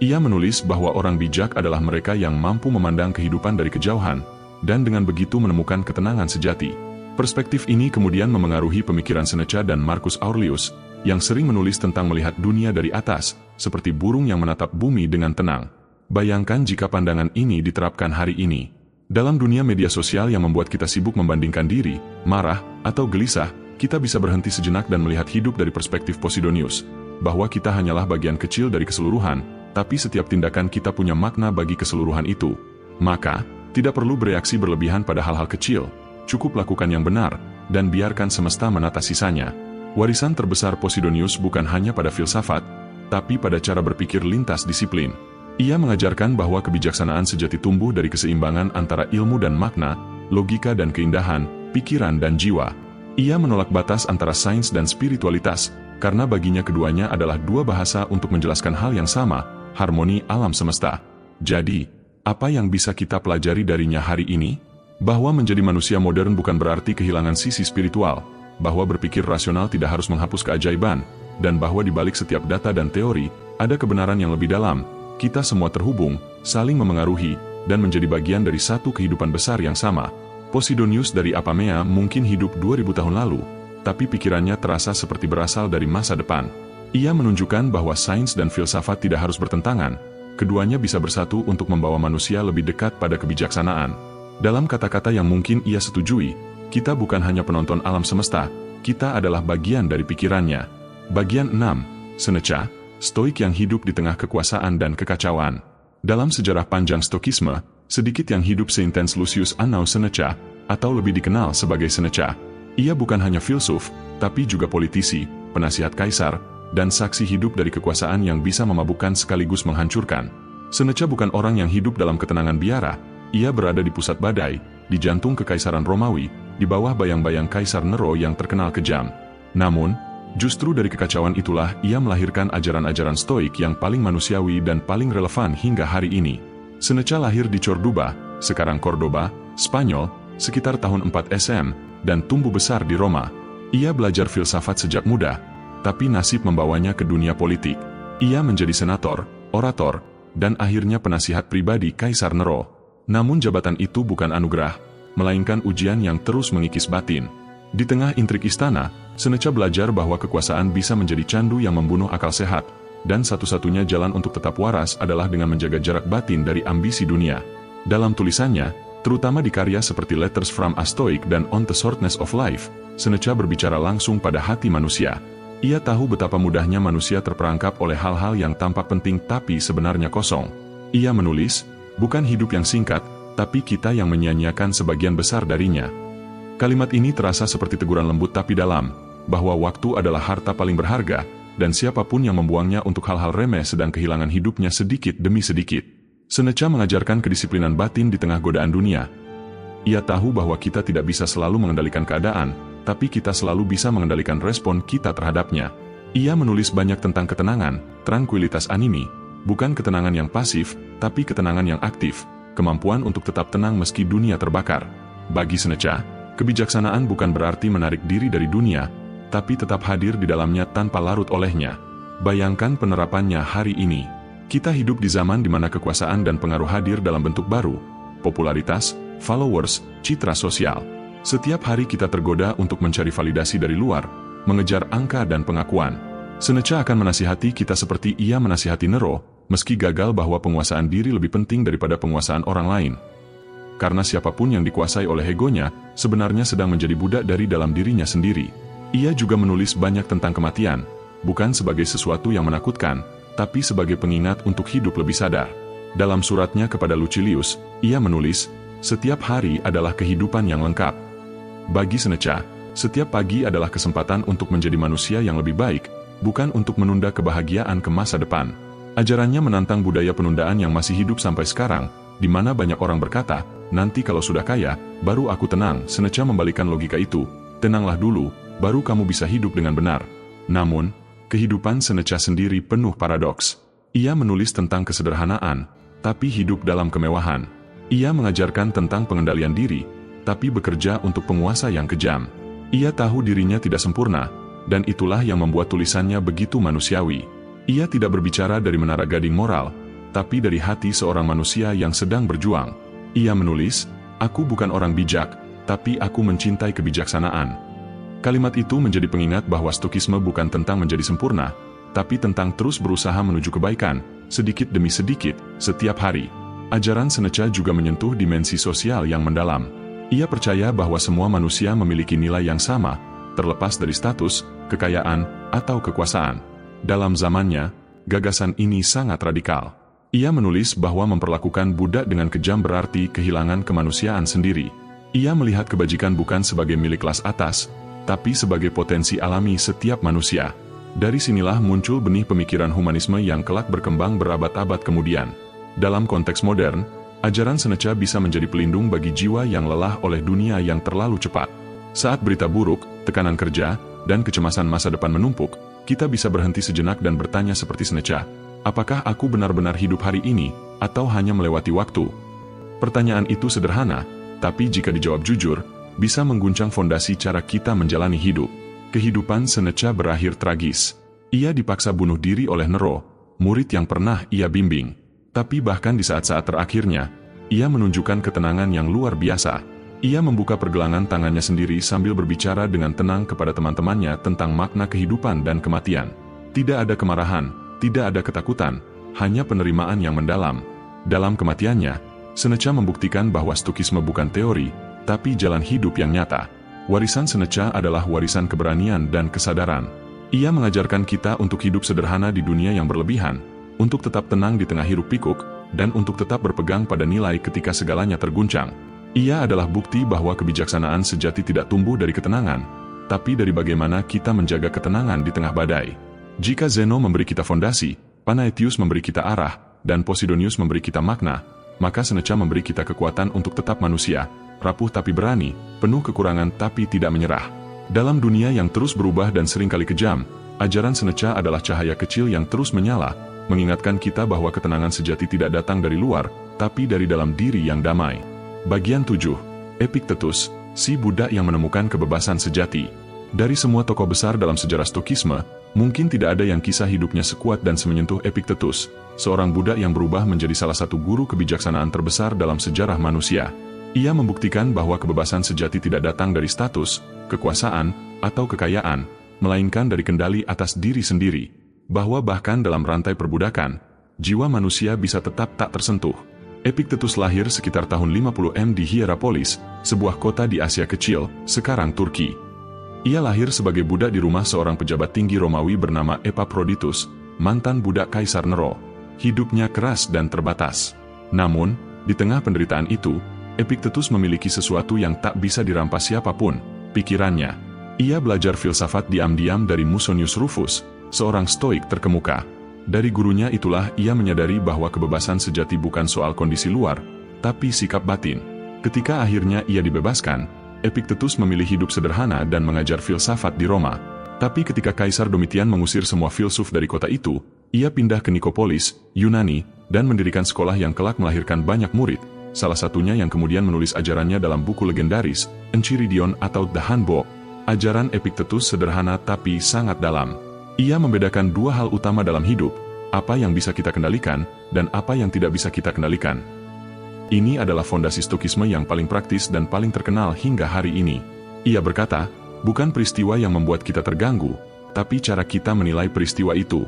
Ia menulis bahwa orang bijak adalah mereka yang mampu memandang kehidupan dari kejauhan, dan dengan begitu menemukan ketenangan sejati. Perspektif ini kemudian memengaruhi pemikiran Seneca dan Marcus Aurelius, yang sering menulis tentang melihat dunia dari atas, seperti burung yang menatap bumi dengan tenang. Bayangkan jika pandangan ini diterapkan hari ini. Dalam dunia media sosial yang membuat kita sibuk membandingkan diri, marah, atau gelisah, kita bisa berhenti sejenak dan melihat hidup dari perspektif Posidonius, bahwa kita hanyalah bagian kecil dari keseluruhan, tapi setiap tindakan kita punya makna bagi keseluruhan itu. Maka, tidak perlu bereaksi berlebihan pada hal-hal kecil, cukup lakukan yang benar, dan biarkan semesta menata sisanya. Warisan terbesar Posidonius bukan hanya pada filsafat, tapi pada cara berpikir lintas disiplin. Ia mengajarkan bahwa kebijaksanaan sejati tumbuh dari keseimbangan antara ilmu dan makna, logika dan keindahan, pikiran dan jiwa. Ia menolak batas antara sains dan spiritualitas, karena baginya keduanya adalah dua bahasa untuk menjelaskan hal yang sama, harmoni alam semesta. Jadi, apa yang bisa kita pelajari darinya hari ini? Bahwa menjadi manusia modern bukan berarti kehilangan sisi spiritual, bahwa berpikir rasional tidak harus menghapus keajaiban, dan bahwa di balik setiap data dan teori, ada kebenaran yang lebih dalam. Kita semua terhubung, saling memengaruhi, dan menjadi bagian dari satu kehidupan besar yang sama. Posidonius dari Apamea mungkin hidup 2000 tahun lalu, tapi pikirannya terasa seperti berasal dari masa depan. Ia menunjukkan bahwa sains dan filsafat tidak harus bertentangan, keduanya bisa bersatu untuk membawa manusia lebih dekat pada kebijaksanaan. Dalam kata-kata yang mungkin ia setujui, kita bukan hanya penonton alam semesta, kita adalah bagian dari pikirannya. Bagian 6. Seneca, Stoik yang hidup di tengah kekuasaan dan kekacauan. Dalam sejarah panjang Stokisme, sedikit yang hidup seintens Lucius Annaeus Seneca, atau lebih dikenal sebagai Seneca. Ia bukan hanya filsuf, tapi juga politisi, penasihat kaisar, dan saksi hidup dari kekuasaan yang bisa memabukkan sekaligus menghancurkan. Seneca bukan orang yang hidup dalam ketenangan biara, ia berada di pusat badai, di jantung kekaisaran Romawi, di bawah bayang-bayang Kaisar Nero yang terkenal kejam. Namun, justru dari kekacauan itulah ia melahirkan ajaran-ajaran Stoik yang paling manusiawi dan paling relevan hingga hari ini. Seneca lahir di Corduba, sekarang Cordoba, Spanyol, sekitar tahun 4 SM, dan tumbuh besar di Roma. Ia belajar filsafat sejak muda, tapi nasib membawanya ke dunia politik. Ia menjadi senator, orator, dan akhirnya penasihat pribadi Kaisar Nero. Namun jabatan itu bukan anugerah, melainkan ujian yang terus mengikis batin. Di tengah intrik istana, Seneca belajar bahwa kekuasaan bisa menjadi candu yang membunuh akal sehat, dan satu-satunya jalan untuk tetap waras adalah dengan menjaga jarak batin dari ambisi dunia. Dalam tulisannya, terutama di karya seperti Letters from a Stoic dan On the Shortness of Life, Seneca berbicara langsung pada hati manusia. Ia tahu betapa mudahnya manusia terperangkap oleh hal-hal yang tampak penting tapi sebenarnya kosong. Ia menulis, bukan hidup yang singkat, tapi kita yang menyia-nyiakan sebagian besar darinya. Kalimat ini terasa seperti teguran lembut tapi dalam, bahwa waktu adalah harta paling berharga, dan siapapun yang membuangnya untuk hal-hal remeh sedang kehilangan hidupnya sedikit demi sedikit. Seneca mengajarkan kedisiplinan batin di tengah godaan dunia. Ia tahu bahwa kita tidak bisa selalu mengendalikan keadaan, tapi kita selalu bisa mengendalikan respon kita terhadapnya. Ia menulis banyak tentang ketenangan, tranquilitas animi, bukan ketenangan yang pasif, tapi ketenangan yang aktif, kemampuan untuk tetap tenang meski dunia terbakar. Bagi Seneca, kebijaksanaan bukan berarti menarik diri dari dunia, tapi tetap hadir di dalamnya tanpa larut olehnya. Bayangkan penerapannya hari ini. Kita hidup di zaman di mana kekuasaan dan pengaruh hadir dalam bentuk baru, popularitas, followers, citra sosial. Setiap hari kita tergoda untuk mencari validasi dari luar, mengejar angka dan pengakuan. Seneca akan menasihati kita seperti ia menasihati Nero, meski gagal bahwa penguasaan diri lebih penting daripada penguasaan orang lain. Karena siapapun yang dikuasai oleh egonya, sebenarnya sedang menjadi budak dari dalam dirinya sendiri. Ia juga menulis banyak tentang kematian, bukan sebagai sesuatu yang menakutkan, tapi sebagai pengingat untuk hidup lebih sadar. Dalam suratnya kepada Lucilius, ia menulis, setiap hari adalah kehidupan yang lengkap. Bagi Seneca, setiap pagi adalah kesempatan untuk menjadi manusia yang lebih baik, bukan untuk menunda kebahagiaan ke masa depan. Ajarannya menantang budaya penundaan yang masih hidup sampai sekarang, di mana banyak orang berkata, nanti kalau sudah kaya, baru aku tenang. Seneca membalikkan logika itu, tenanglah dulu, baru kamu bisa hidup dengan benar. Namun, kehidupan Seneca sendiri penuh paradoks. Ia menulis tentang kesederhanaan, tapi hidup dalam kemewahan. Ia mengajarkan tentang pengendalian diri, tapi bekerja untuk penguasa yang kejam. Ia tahu dirinya tidak sempurna, dan itulah yang membuat tulisannya begitu manusiawi. Ia tidak berbicara dari menara gading moral, tapi dari hati seorang manusia yang sedang berjuang. Ia menulis, Aku bukan orang bijak, tapi aku mencintai kebijaksanaan. Kalimat itu menjadi pengingat bahwa Stokisme bukan tentang menjadi sempurna, tapi tentang terus berusaha menuju kebaikan, sedikit demi sedikit, setiap hari. Ajaran Seneca juga menyentuh dimensi sosial yang mendalam. Ia percaya bahwa semua manusia memiliki nilai yang sama, terlepas dari status, kekayaan, atau kekuasaan. Dalam zamannya, gagasan ini sangat radikal. Ia menulis bahwa memperlakukan budak dengan kejam berarti kehilangan kemanusiaan sendiri. Ia melihat kebajikan bukan sebagai milik kelas atas, tapi sebagai potensi alami setiap manusia. Dari sinilah muncul benih pemikiran humanisme yang kelak berkembang berabad-abad kemudian. Dalam konteks modern, ajaran Seneca bisa menjadi pelindung bagi jiwa yang lelah oleh dunia yang terlalu cepat. Saat berita buruk, tekanan kerja, dan kecemasan masa depan menumpuk, kita bisa berhenti sejenak dan bertanya seperti Seneca, apakah aku benar-benar hidup hari ini, atau hanya melewati waktu? Pertanyaan itu sederhana, tapi jika dijawab jujur, bisa mengguncang fondasi cara kita menjalani hidup. Kehidupan Seneca berakhir tragis. Ia dipaksa bunuh diri oleh Nero, murid yang pernah ia bimbing. Tapi bahkan di saat-saat terakhirnya, ia menunjukkan ketenangan yang luar biasa. Ia membuka pergelangan tangannya sendiri sambil berbicara dengan tenang kepada teman-temannya tentang makna kehidupan dan kematian. Tidak ada kemarahan, tidak ada ketakutan, hanya penerimaan yang mendalam. Dalam kematiannya, Seneca membuktikan bahwa Stokisme bukan teori, tapi jalan hidup yang nyata. Warisan Seneca adalah warisan keberanian dan kesadaran. Ia mengajarkan kita untuk hidup sederhana di dunia yang berlebihan, untuk tetap tenang di tengah hiruk pikuk, dan untuk tetap berpegang pada nilai ketika segalanya terguncang. Ia adalah bukti bahwa kebijaksanaan sejati tidak tumbuh dari ketenangan, tapi dari bagaimana kita menjaga ketenangan di tengah badai. Jika Zeno memberi kita fondasi, Panaetius memberi kita arah, dan Posidonius memberi kita makna, maka Seneca memberi kita kekuatan untuk tetap manusia, rapuh tapi berani, penuh kekurangan tapi tidak menyerah. Dalam dunia yang terus berubah dan seringkali kejam, ajaran Seneca adalah cahaya kecil yang terus menyala, mengingatkan kita bahwa ketenangan sejati tidak datang dari luar, tapi dari dalam diri yang damai. Bagian 7. Epictetus, si budak yang menemukan kebebasan sejati. Dari semua tokoh besar dalam sejarah Stokisme, mungkin tidak ada yang kisah hidupnya sekuat dan semenyentuh Epictetus, seorang budak yang berubah menjadi salah satu guru kebijaksanaan terbesar dalam sejarah manusia. Ia membuktikan bahwa kebebasan sejati tidak datang dari status, kekuasaan, atau kekayaan, melainkan dari kendali atas diri sendiri. Bahwa bahkan dalam rantai perbudakan, jiwa manusia bisa tetap tak tersentuh. Epictetus lahir sekitar tahun 50 di Hierapolis, sebuah kota di Asia Kecil, sekarang Turki. Ia lahir sebagai budak di rumah seorang pejabat tinggi Romawi bernama Epaphroditus, mantan budak Kaisar Nero. Hidupnya keras dan terbatas. Namun, di tengah penderitaan itu, Epictetus memiliki sesuatu yang tak bisa dirampas siapapun, pikirannya. Ia belajar filsafat diam-diam dari Musonius Rufus, seorang stoik terkemuka. Dari gurunya itulah ia menyadari bahwa kebebasan sejati bukan soal kondisi luar, tapi sikap batin. Ketika akhirnya ia dibebaskan, Epictetus memilih hidup sederhana dan mengajar filsafat di Roma. Tapi ketika Kaisar Domitian mengusir semua filsuf dari kota itu, ia pindah ke Nikopolis, Yunani, dan mendirikan sekolah yang kelak melahirkan banyak murid, salah satunya yang kemudian menulis ajarannya dalam buku legendaris, Enchiridion atau The Handbook. Ajaran Epictetus sederhana tapi sangat dalam. Ia membedakan dua hal utama dalam hidup, apa yang bisa kita kendalikan, dan apa yang tidak bisa kita kendalikan. Ini adalah fondasi Stokisme yang paling praktis dan paling terkenal hingga hari ini. Ia berkata, bukan peristiwa yang membuat kita terganggu, tapi cara kita menilai peristiwa itu.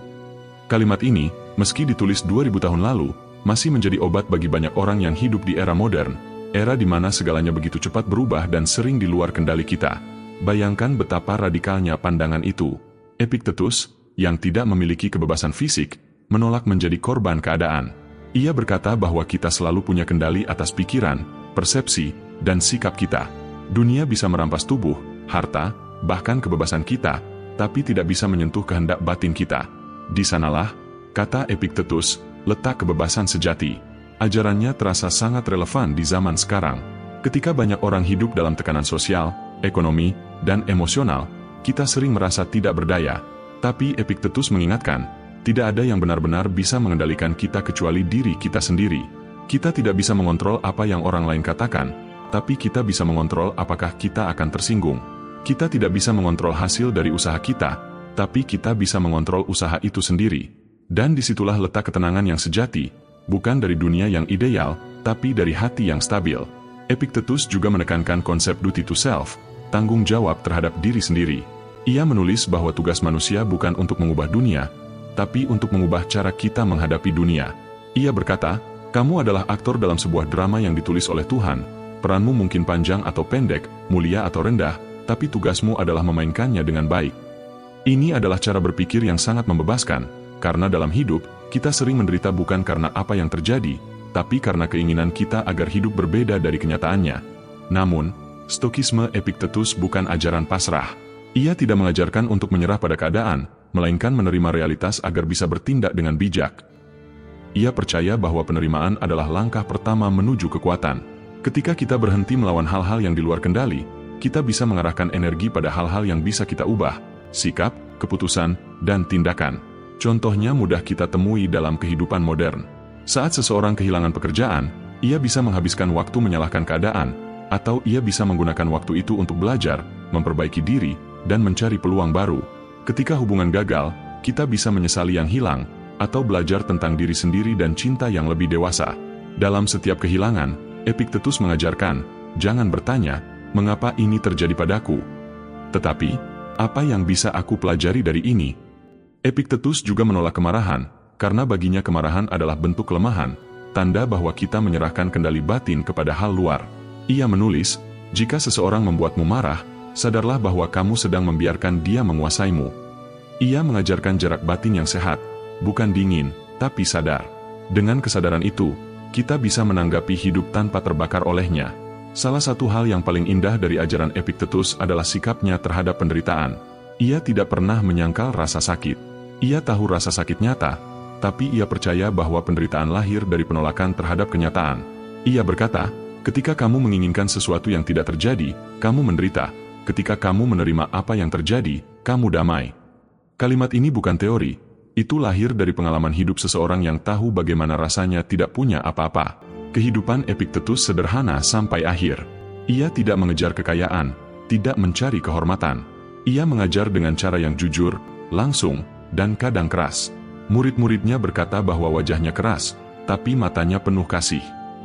Kalimat ini, meski ditulis 2000 tahun lalu, masih menjadi obat bagi banyak orang yang hidup di era modern, era di mana segalanya begitu cepat berubah dan sering di luar kendali kita. Bayangkan betapa radikalnya pandangan itu. Epictetus, yang tidak memiliki kebebasan fisik, menolak menjadi korban keadaan. Ia berkata bahwa kita selalu punya kendali atas pikiran, persepsi, dan sikap kita. Dunia bisa merampas tubuh, harta, bahkan kebebasan kita, tapi tidak bisa menyentuh kehendak batin kita. Di sanalah, kata Epictetus, letak kebebasan sejati. Ajarannya terasa sangat relevan di zaman sekarang. Ketika banyak orang hidup dalam tekanan sosial, ekonomi, dan emosional, kita sering merasa tidak berdaya. Tapi Epictetus mengingatkan, tidak ada yang benar-benar bisa mengendalikan kita kecuali diri kita sendiri. Kita tidak bisa mengontrol apa yang orang lain katakan, tapi kita bisa mengontrol apakah kita akan tersinggung. Kita tidak bisa mengontrol hasil dari usaha kita, tapi kita bisa mengontrol usaha itu sendiri. Dan disitulah letak ketenangan yang sejati, bukan dari dunia yang ideal, tapi dari hati yang stabil. Epictetus juga menekankan konsep duty to self, tanggung jawab terhadap diri sendiri. Ia menulis bahwa tugas manusia bukan untuk mengubah dunia, tapi untuk mengubah cara kita menghadapi dunia. Ia berkata, kamu adalah aktor dalam sebuah drama yang ditulis oleh Tuhan. Peranmu mungkin panjang atau pendek, mulia atau rendah, tapi tugasmu adalah memainkannya dengan baik. Ini adalah cara berpikir yang sangat membebaskan, karena dalam hidup, kita sering menderita bukan karena apa yang terjadi, tapi karena keinginan kita agar hidup berbeda dari kenyataannya. Namun, Stokisme Epictetus bukan ajaran pasrah. Ia tidak mengajarkan untuk menyerah pada keadaan, melainkan menerima realitas agar bisa bertindak dengan bijak. Ia percaya bahwa penerimaan adalah langkah pertama menuju kekuatan. Ketika kita berhenti melawan hal-hal yang di luar kendali, kita bisa mengarahkan energi pada hal-hal yang bisa kita ubah, sikap, keputusan, dan tindakan. Contohnya mudah kita temui dalam kehidupan modern. Saat seseorang kehilangan pekerjaan, ia bisa menghabiskan waktu menyalahkan keadaan, atau ia bisa menggunakan waktu itu untuk belajar, memperbaiki diri, dan mencari peluang baru. Ketika hubungan gagal, kita bisa menyesali yang hilang, atau belajar tentang diri sendiri dan cinta yang lebih dewasa. Dalam setiap kehilangan, Epictetus mengajarkan, jangan bertanya, mengapa ini terjadi padaku? Tetapi, apa yang bisa aku pelajari dari ini? Epictetus juga menolak kemarahan, karena baginya kemarahan adalah bentuk kelemahan, tanda bahwa kita menyerahkan kendali batin kepada hal luar. Ia menulis, jika seseorang membuatmu marah, sadarlah bahwa kamu sedang membiarkan dia menguasaimu. Ia mengajarkan jarak batin yang sehat, bukan dingin, tapi sadar. Dengan kesadaran itu, kita bisa menanggapi hidup tanpa terbakar olehnya. Salah satu hal yang paling indah dari ajaran Epictetus adalah sikapnya terhadap penderitaan. Ia tidak pernah menyangkal rasa sakit. Ia tahu rasa sakit nyata, tapi ia percaya bahwa penderitaan lahir dari penolakan terhadap kenyataan. Ia berkata, ketika kamu menginginkan sesuatu yang tidak terjadi, kamu menderita. Ketika kamu menerima apa yang terjadi, kamu damai. Kalimat ini bukan teori, itu lahir dari pengalaman hidup seseorang yang tahu bagaimana rasanya tidak punya apa-apa. Kehidupan Epictetus sederhana sampai akhir. Ia tidak mengejar kekayaan, tidak mencari kehormatan. Ia mengajar dengan cara yang jujur, langsung, dan kadang keras. Murid-muridnya berkata bahwa wajahnya keras, tapi matanya penuh kasih.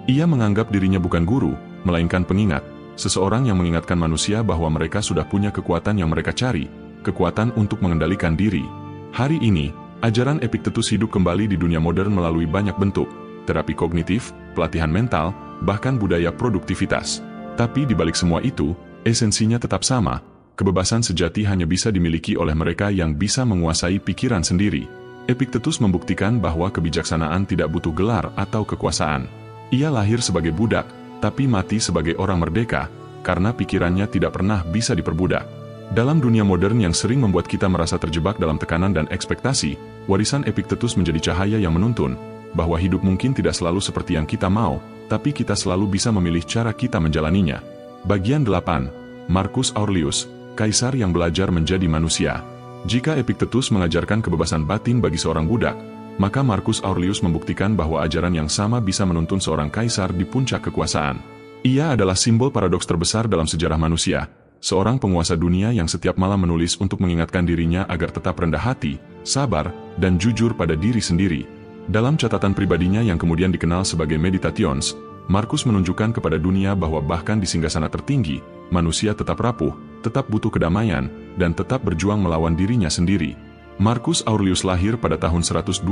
Ia menganggap dirinya bukan guru, melainkan pengingat, seseorang yang mengingatkan manusia bahwa mereka sudah punya kekuatan yang mereka cari, kekuatan untuk mengendalikan diri. Hari ini, ajaran Epictetus hidup kembali di dunia modern melalui banyak bentuk, terapi kognitif, pelatihan mental, bahkan budaya produktivitas. Tapi di balik semua itu, esensinya tetap sama, kebebasan sejati hanya bisa dimiliki oleh mereka yang bisa menguasai pikiran sendiri. Epictetus membuktikan bahwa kebijaksanaan tidak butuh gelar atau kekuasaan. Ia lahir sebagai budak, tapi mati sebagai orang merdeka, karena pikirannya tidak pernah bisa diperbudak. Dalam dunia modern yang sering membuat kita merasa terjebak dalam tekanan dan ekspektasi, warisan Epictetus menjadi cahaya yang menuntun, bahwa hidup mungkin tidak selalu seperti yang kita mau, tapi kita selalu bisa memilih cara kita menjalaninya. Bagian 8. Marcus Aurelius, Kaisar yang belajar menjadi manusia. Jika Epictetus mengajarkan kebebasan batin bagi seorang budak, maka Marcus Aurelius membuktikan bahwa ajaran yang sama bisa menuntun seorang kaisar di puncak kekuasaan. Ia adalah simbol paradoks terbesar dalam sejarah manusia, seorang penguasa dunia yang setiap malam menulis untuk mengingatkan dirinya agar tetap rendah hati, sabar, dan jujur pada diri sendiri. Dalam catatan pribadinya yang kemudian dikenal sebagai Meditations, Marcus menunjukkan kepada dunia bahwa bahkan di singgasana tertinggi, manusia tetap rapuh, tetap butuh kedamaian, dan tetap berjuang melawan dirinya sendiri. Marcus Aurelius lahir pada tahun 121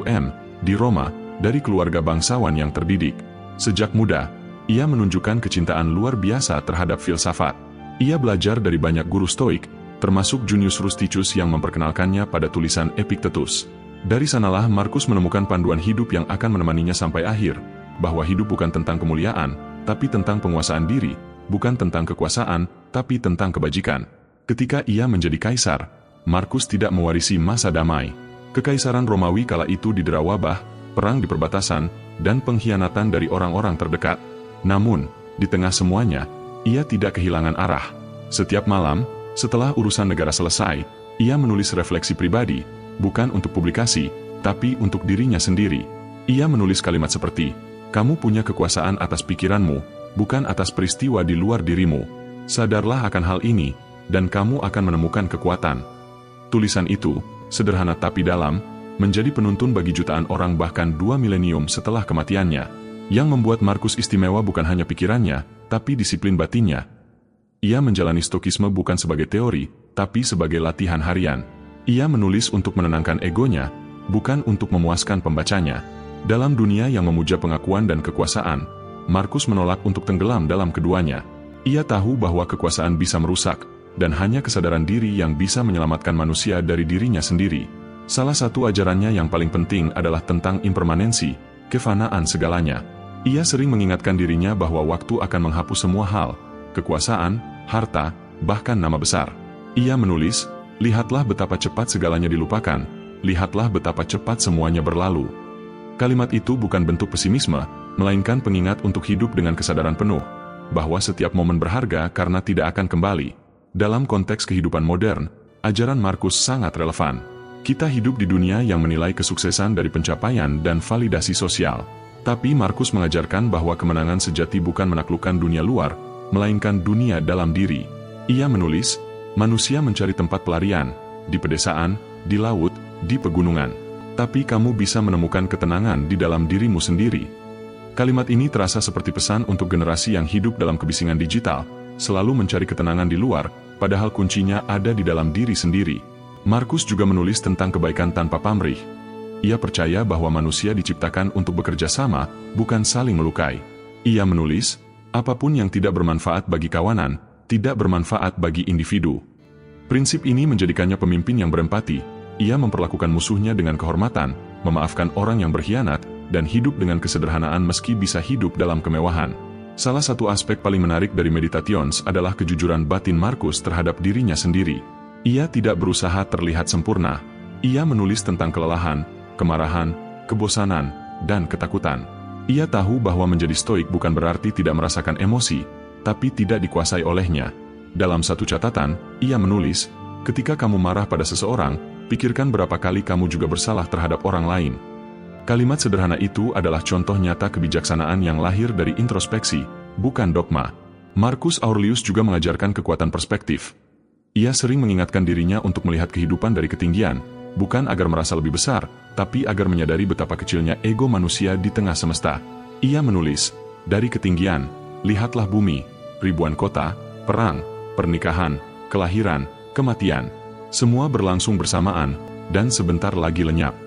M, di Roma, dari keluarga bangsawan yang terdidik. Sejak muda, ia menunjukkan kecintaan luar biasa terhadap filsafat. Ia belajar dari banyak guru Stoik, termasuk Junius Rusticus yang memperkenalkannya pada tulisan Epictetus. Dari sanalah Marcus menemukan panduan hidup yang akan menemaninya sampai akhir, bahwa hidup bukan tentang kemuliaan, tapi tentang penguasaan diri, bukan tentang kekuasaan, tapi tentang kebajikan. Ketika ia menjadi kaisar, Marcus tidak mewarisi masa damai. Kekaisaran Romawi kala itu didera wabah, perang di perbatasan, dan pengkhianatan dari orang-orang terdekat. Namun, di tengah semuanya, ia tidak kehilangan arah. Setiap malam, setelah urusan negara selesai, ia menulis refleksi pribadi, bukan untuk publikasi, tapi untuk dirinya sendiri. Ia menulis kalimat seperti, "Kamu punya kekuasaan atas pikiranmu, bukan atas peristiwa di luar dirimu. Sadarlah akan hal ini, dan kamu akan menemukan kekuatan." Tulisan itu, sederhana tapi dalam, menjadi penuntun bagi jutaan orang bahkan 2 milenium setelah kematiannya. Yang membuat Markus istimewa bukan hanya pikirannya, tapi disiplin batinnya. Ia menjalani stokisme bukan sebagai teori, tapi sebagai latihan harian. Ia menulis untuk menenangkan egonya, bukan untuk memuaskan pembacanya. Dalam dunia yang memuja pengakuan dan kekuasaan, Markus menolak untuk tenggelam dalam keduanya. Ia tahu bahwa kekuasaan bisa merusak, dan hanya kesadaran diri yang bisa menyelamatkan manusia dari dirinya sendiri. Salah satu ajarannya yang paling penting adalah tentang impermanensi, kefanaan segalanya. Ia sering mengingatkan dirinya bahwa waktu akan menghapus semua hal, kekuasaan, harta, bahkan nama besar. Ia menulis, "Lihatlah betapa cepat segalanya dilupakan, lihatlah betapa cepat semuanya berlalu." Kalimat itu bukan bentuk pesimisme, melainkan pengingat untuk hidup dengan kesadaran penuh, bahwa setiap momen berharga karena tidak akan kembali. Dalam konteks kehidupan modern, ajaran Markus sangat relevan. Kita hidup di dunia yang menilai kesuksesan dari pencapaian dan validasi sosial. Tapi Markus mengajarkan bahwa kemenangan sejati bukan menaklukkan dunia luar, melainkan dunia dalam diri. Ia menulis, "Manusia mencari tempat pelarian, di pedesaan, di laut, di pegunungan. Tapi kamu bisa menemukan ketenangan di dalam dirimu sendiri." Kalimat ini terasa seperti pesan untuk generasi yang hidup dalam kebisingan digital, selalu mencari ketenangan di luar, padahal kuncinya ada di dalam diri sendiri. Markus juga menulis tentang kebaikan tanpa pamrih. Ia percaya bahwa manusia diciptakan untuk bekerja sama, bukan saling melukai. Ia menulis, "Apapun yang tidak bermanfaat bagi kawanan, tidak bermanfaat bagi individu." Prinsip ini menjadikannya pemimpin yang berempati. Ia memperlakukan musuhnya dengan kehormatan, memaafkan orang yang berkhianat, dan hidup dengan kesederhanaan meski bisa hidup dalam kemewahan. Salah satu aspek paling menarik dari Meditations adalah kejujuran batin Markus terhadap dirinya sendiri. Ia tidak berusaha terlihat sempurna. Ia menulis tentang kelelahan, kemarahan, kebosanan, dan ketakutan. Ia tahu bahwa menjadi stoik bukan berarti tidak merasakan emosi, tapi tidak dikuasai olehnya. Dalam satu catatan, ia menulis, "Ketika kamu marah pada seseorang, pikirkan berapa kali kamu juga bersalah terhadap orang lain." Kalimat sederhana itu adalah contoh nyata kebijaksanaan yang lahir dari introspeksi, bukan dogma. Marcus Aurelius juga mengajarkan kekuatan perspektif. Ia sering mengingatkan dirinya untuk melihat kehidupan dari ketinggian, bukan agar merasa lebih besar, tapi agar menyadari betapa kecilnya ego manusia di tengah semesta. Ia menulis, "Dari ketinggian, lihatlah bumi, ribuan kota, perang, pernikahan, kelahiran, kematian. Semua berlangsung bersamaan, dan sebentar lagi lenyap."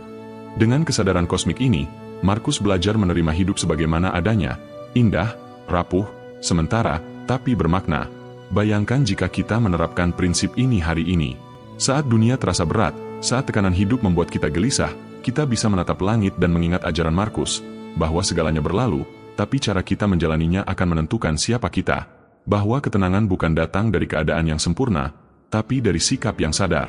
Dengan kesadaran kosmik ini, Markus belajar menerima hidup sebagaimana adanya, indah, rapuh, sementara, tapi bermakna. Bayangkan jika kita menerapkan prinsip ini hari ini. Saat dunia terasa berat, saat tekanan hidup membuat kita gelisah, kita bisa menatap langit dan mengingat ajaran Markus, bahwa segalanya berlalu, tapi cara kita menjalaninya akan menentukan siapa kita. Bahwa ketenangan bukan datang dari keadaan yang sempurna, tapi dari sikap yang sadar.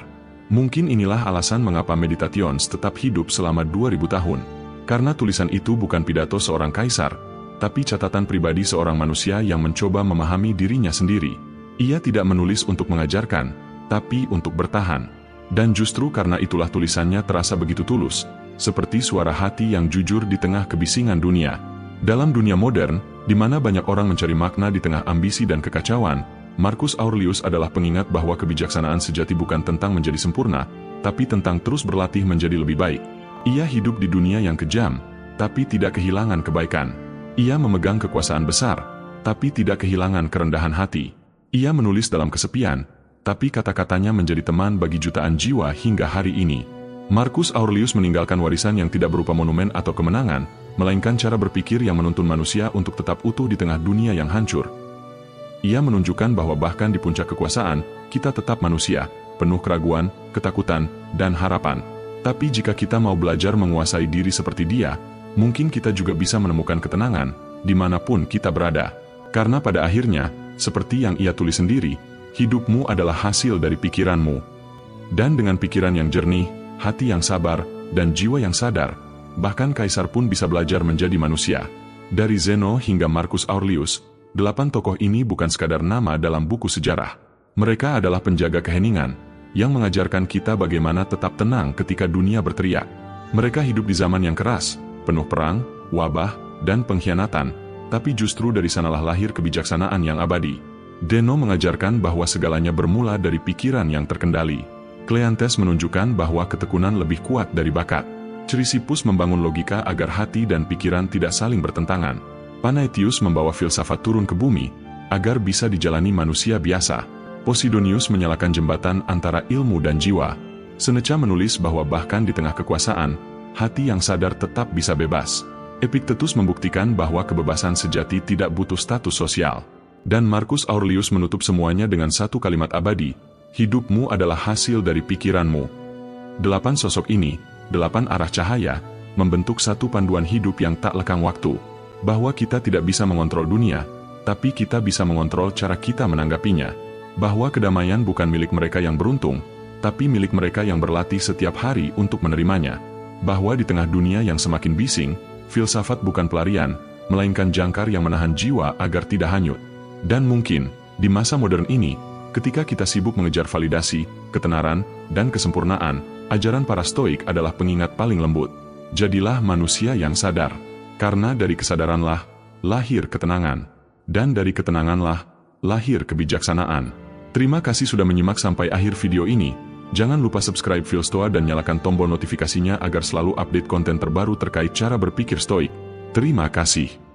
Mungkin inilah alasan mengapa Meditations tetap hidup selama 2000 tahun. Karena tulisan itu bukan pidato seorang kaisar, tapi catatan pribadi seorang manusia yang mencoba memahami dirinya sendiri. Ia tidak menulis untuk mengajarkan, tapi untuk bertahan. Dan justru karena itulah tulisannya terasa begitu tulus, seperti suara hati yang jujur di tengah kebisingan dunia. Dalam dunia modern, di mana banyak orang mencari makna di tengah ambisi dan kekacauan, Marcus Aurelius adalah pengingat bahwa kebijaksanaan sejati bukan tentang menjadi sempurna, tapi tentang terus berlatih menjadi lebih baik. Ia hidup di dunia yang kejam, tapi tidak kehilangan kebaikan. Ia memegang kekuasaan besar, tapi tidak kehilangan kerendahan hati. Ia menulis dalam kesepian, tapi kata-katanya menjadi teman bagi jutaan jiwa hingga hari ini. Marcus Aurelius meninggalkan warisan yang tidak berupa monumen atau kemenangan, melainkan cara berpikir yang menuntun manusia untuk tetap utuh di tengah dunia yang hancur. Ia menunjukkan bahwa bahkan di puncak kekuasaan, kita tetap manusia, penuh keraguan, ketakutan, dan harapan. Tapi jika kita mau belajar menguasai diri seperti dia, mungkin kita juga bisa menemukan ketenangan, dimanapun kita berada. Karena pada akhirnya, seperti yang ia tulis sendiri, hidupmu adalah hasil dari pikiranmu. Dan dengan pikiran yang jernih, hati yang sabar, dan jiwa yang sadar, bahkan kaisar pun bisa belajar menjadi manusia. Dari Zeno hingga Marcus Aurelius, 8 tokoh ini bukan sekadar nama dalam buku sejarah. Mereka adalah penjaga keheningan, yang mengajarkan kita bagaimana tetap tenang ketika dunia berteriak. Mereka hidup di zaman yang keras, penuh perang, wabah, dan pengkhianatan, tapi justru dari sanalah lahir kebijaksanaan yang abadi. Zeno mengajarkan bahwa segalanya bermula dari pikiran yang terkendali. Cleanthes menunjukkan bahwa ketekunan lebih kuat dari bakat. Chrysippus membangun logika agar hati dan pikiran tidak saling bertentangan. Panaetius membawa filsafat turun ke bumi, agar bisa dijalani manusia biasa. Posidonius menyalakan jembatan antara ilmu dan jiwa. Seneca menulis bahwa bahkan di tengah kekuasaan, hati yang sadar tetap bisa bebas. Epictetus membuktikan bahwa kebebasan sejati tidak butuh status sosial. Dan Marcus Aurelius menutup semuanya dengan satu kalimat abadi, hidupmu adalah hasil dari pikiranmu. 8 sosok ini, 8 arah cahaya, membentuk satu panduan hidup yang tak lekang waktu, bahwa kita tidak bisa mengontrol dunia, tapi kita bisa mengontrol cara kita menanggapinya, bahwa kedamaian bukan milik mereka yang beruntung, tapi milik mereka yang berlatih setiap hari untuk menerimanya, bahwa di tengah dunia yang semakin bising, filsafat bukan pelarian, melainkan jangkar yang menahan jiwa agar tidak hanyut. Dan mungkin, di masa modern ini, ketika kita sibuk mengejar validasi, ketenaran, dan kesempurnaan, ajaran para Stoik adalah pengingat paling lembut. Jadilah manusia yang sadar, karena dari kesadaranlah lahir ketenangan, dan dari ketenanganlah lahir kebijaksanaan. Terima kasih sudah menyimak sampai akhir video ini. Jangan lupa subscribe Philstoa dan nyalakan tombol notifikasinya agar selalu update konten terbaru terkait cara berpikir Stoik. Terima kasih.